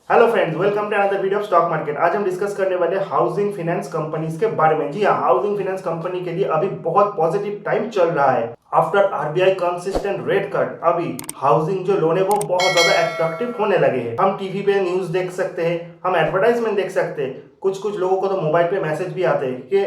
Hello friends, welcome to another video of stock market. आज हम discuss करने वाले हाउसिंग फाइनेंस कंपनीज के बारे में। जी हाँ, हाउसिंग फाइनेंस कंपनी के लिए अभी बहुत पॉजिटिव टाइम चल रहा है। After RBI consistent rate cut, अभी हाउसिंग जो लोन है वो बहुत ज्यादा अट्रैक्टिव होने लगे हैं। हम टीवी पे न्यूज देख सकते हैं, हम एडवर्टाइजमेंट देख सकते हैं, कुछ लोगों को तो मोबाइल पे मैसेज भी आते हैं कि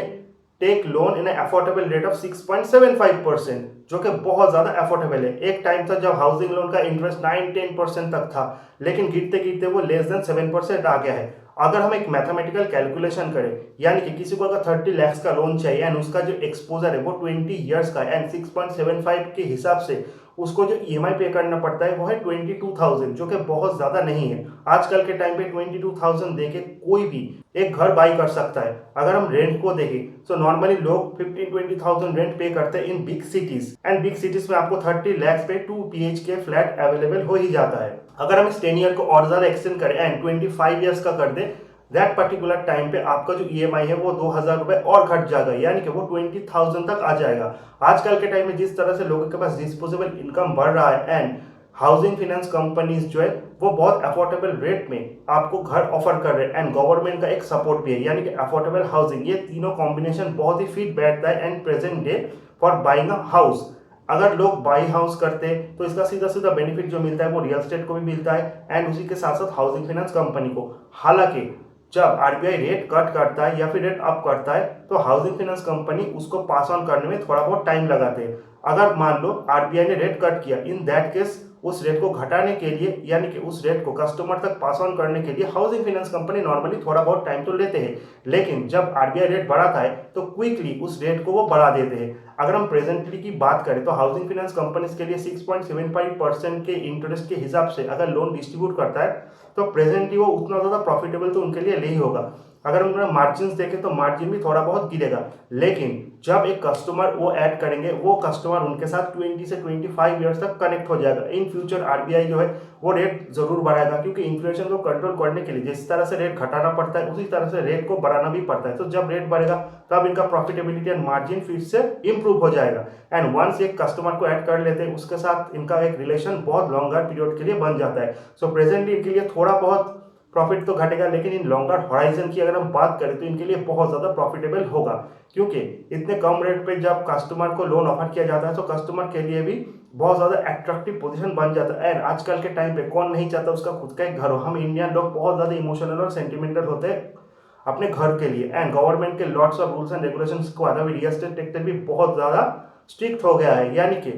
take loan in affordable rate of 6.75%, जो कि बहुत ज्यादा अफोर्डेबल है। एक टाइम था जब हाउसिंग लोन का इंटरेस्ट 9-10% तक था, लेकिन गिरते गिरते वो लेस देन 7% आ गया है। अगर हम एक मैथमेटिकल कैलकुलेशन करें, यानी कि किसी को अगर 30 लाख का लोन चाहिए एंड उसका जो एक्सपोजर है वो 20 ईयर्स का एंड 6.75 के हिसाब से उसको जो ईएमआई पे करना पड़ता है वो है 22,000, जो कि बहुत ज्यादा नहीं है। आजकल के टाइम पे 22,000 देके कोई भी एक घर बाई कर सकता है। अगर हम रेंट को देखें तो नॉर्मली लोग 15-20,000 रेंट पे करते हैं in big cities, and big cities में आपको 30 लाख पे 2 BHK फ्लैट अवेलेबल हो ही जाता है। अगर हम इस 10 ईयर को और ज्यादा एक्सटेंड करें एंड 25 ईयर्स का कर दे, दैट पर्टिकुलर टाइम पे आपका जो ईएमआई है वो 2,000 रुपए और घट जाएगा, यानी कि वो 20,000 तक आ जाएगा। आजकल के टाइम में जिस तरह से लोगों के पास डिस्पोजेबल इनकम बढ़ रहा है एंड हाउसिंग फाइनेंस कंपनीज जो है वो बहुत अफोर्डेबल रेट में आपको घर ऑफर कर रहे हैं एंड गवर्नमेंट का एक सपोर्ट भी है, यानी कि अफोर्डेबल हाउसिंग, ये तीनों कॉम्बिनेशन बहुत ही फिट बैठता है and present day for buying a house. अगर लोग बाई हाउस करते हैं तो इसका सीधा सीधा बेनिफिट जो मिलता है वो रियल एस्टेट को भी मिलता है एंड उसी के साथ साथ हाउसिंग फाइनेंस कंपनी को। हालांकि जब आरबीआई रेट कट करता है या फिर रेट अप करता है तो हाउसिंग फाइनेंस कंपनी उसको पास ऑन करने में थोड़ा बहुत टाइम लगाते हैं। अगर मान लो आरबीआई ने रेट कट किया, इन दैट केस उस रेट को घटाने के लिए, यानी कि उस रेट को कस्टमर तक पास ऑन करने के लिए हाउसिंग फाइनेंस कंपनी नॉर्मली थोड़ा बहुत टाइम तो लेते हैं, लेकिन जब आरबीआई रेट बढ़ाता है तो क्विकली उस रेट को वो बढ़ा देते हैं। अगर हम प्रेजेंटली की बात करें तो हाउसिंग फाइनेंस कंपनीज के लिए 6.75% के इंटरेस्ट के हिसाब से अगर लोन डिस्ट्रीब्यूट करता है तो प्रेजेंटली वो उतना ज़्यादा प्रॉफिटेबल तो उनके लिए नहीं होगा। अगर हम मार्जिन देखें तो मार्जिन भी थोड़ा बहुत गिरेगा, लेकिन जब एक कस्टमर वो ऐड करेंगे वो कस्टमर उनके साथ 20 से 25 ईयर्स तक कनेक्ट हो जाएगा। इन फ्यूचर आरबीआई जो है वो रेट जरूर बढ़ाएगा, क्योंकि इन्फ्लेशन को कंट्रोल करने के लिए जिस तरह से रेट घटाना पड़ता है उसी तरह से रेट को बढ़ाना भी पड़ता है। तो जब रेट बढ़ेगा तब इनका प्रॉफिटेबिलिटी एंड मार्जिन फिर से इंप्रूव हो जाएगा एंड वंस एक कस्टमर को ऐड कर लेते हैं उसके साथ इनका एक रिलेशन बहुत लॉन्गर पीरियड के लिए बन जाता है। सो प्रेजेंटली इनके लिए थोड़ा बहुत प्रॉफिट तो घटेगा, लेकिन इन लॉन्गर होराइजन की अगर हम बात करें तो इनके लिए बहुत ज़्यादा प्रॉफिटेबल होगा, क्योंकि इतने कम रेट पे जब कस्टमर को लोन ऑफर किया जाता है तो कस्टमर के लिए भी बहुत ज़्यादा अट्रैक्टिव पोजीशन बन जाता है। एंड आजकल के टाइम पे कौन नहीं चाहता उसका खुद का एक घर हो। हम इंडियन लोग बहुत ज़्यादा इमोशनल और सेंटिमेंटल होते हैं अपने घर के लिए एंड गवर्नमेंट के lots of rules and regulations को अभी रियल एस्टेट सेक्टर भी बहुत ज़्यादा स्ट्रिक्ट हो गया है। यानी कि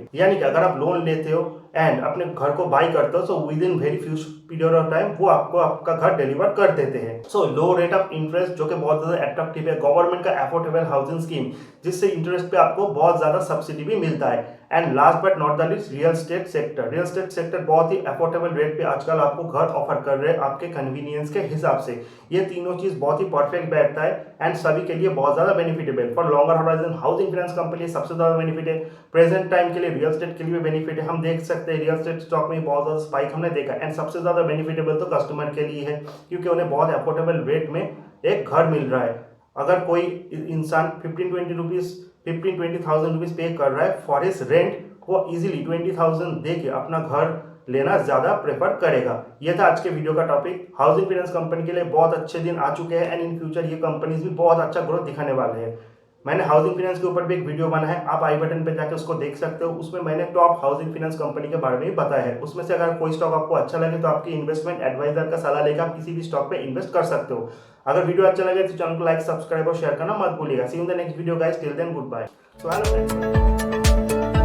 अगर आप लोन लेते हो एंड अपने घर को बाई करते हो तो with in very few period of time वो आपको आपका घर डिलीवर कर देते हैं। सो लो रेट ऑफ इंटरेस्ट जो कि बहुत ज्यादा अट्रैक्टिव है, गवर्नमेंट का अफोर्डेबल हाउसिंग स्कीम जिससे इंटरेस्ट पे आपको बहुत ज्यादा सब्सिडी भी मिलता है। And last but not the least real estate sector बहुत ही अफोर्डेबल रेट पे आजकल आपको घर ऑफर कर रहे हैं आपके कन्वीनियंस के हिसाब से। ये तीनों चीज बहुत ही परफेक्ट बैठता है एंड सभी के लिए बहुत ज्यादा benefitable. For longer horizon housing finance company सबसे ज्यादा बेनिफिट है, प्रेजेंट टाइम के लिए रियल एस्टेट के लिए भी बेनिफिट है। हम देख सकते हैं रियल एस्टेट स्टॉक में बहुत ज्यादा स्पाइक हमने देखा एंड सबसे ज्यादा बेनिफिटेबल तो कस्टमर के लिए है, क्योंकि उन्हें बहुत अफोर्डेबल रेट में एक घर मिल रहा है। अगर कोई इंसान 15-20,000 रुपीज पे कर रहा है फॉर हिज रेंट, वो इजीली 20,000 दे के अपना घर लेना ज्यादा प्रेफर करेगा। ये था आज के वीडियो का टॉपिक। हाउसिंग फाइनेंस कंपनी के लिए बहुत अच्छे दिन आ चुके हैं एंड इन फ्यूचर ये कंपनीज भी बहुत अच्छा ग्रोथ दिखाने वाले हैं। मैंने हाउसिंग फाइनेंस के ऊपर भी एक वीडियो बना है, आप आई बटन पे जाके उसको देख सकते हो। उसमें मैंने टॉप हाउसिंग फाइनेंस कंपनी के बारे में भी बताया है। उसमें से अगर कोई स्टॉक आपको अच्छा लगे तो आपकी इन्वेस्टमेंट एडवाइजर का सलाह लेकर आप किसी भी स्टॉक पे इन्वेस्ट कर सकते हो। अगर वीडियो अच्छा लगे तो चैनल को लाइक, सब्सक्राइब और शेयर करना मत भूलिएगा। See you in the next video guys, till then good bye. So hello friends.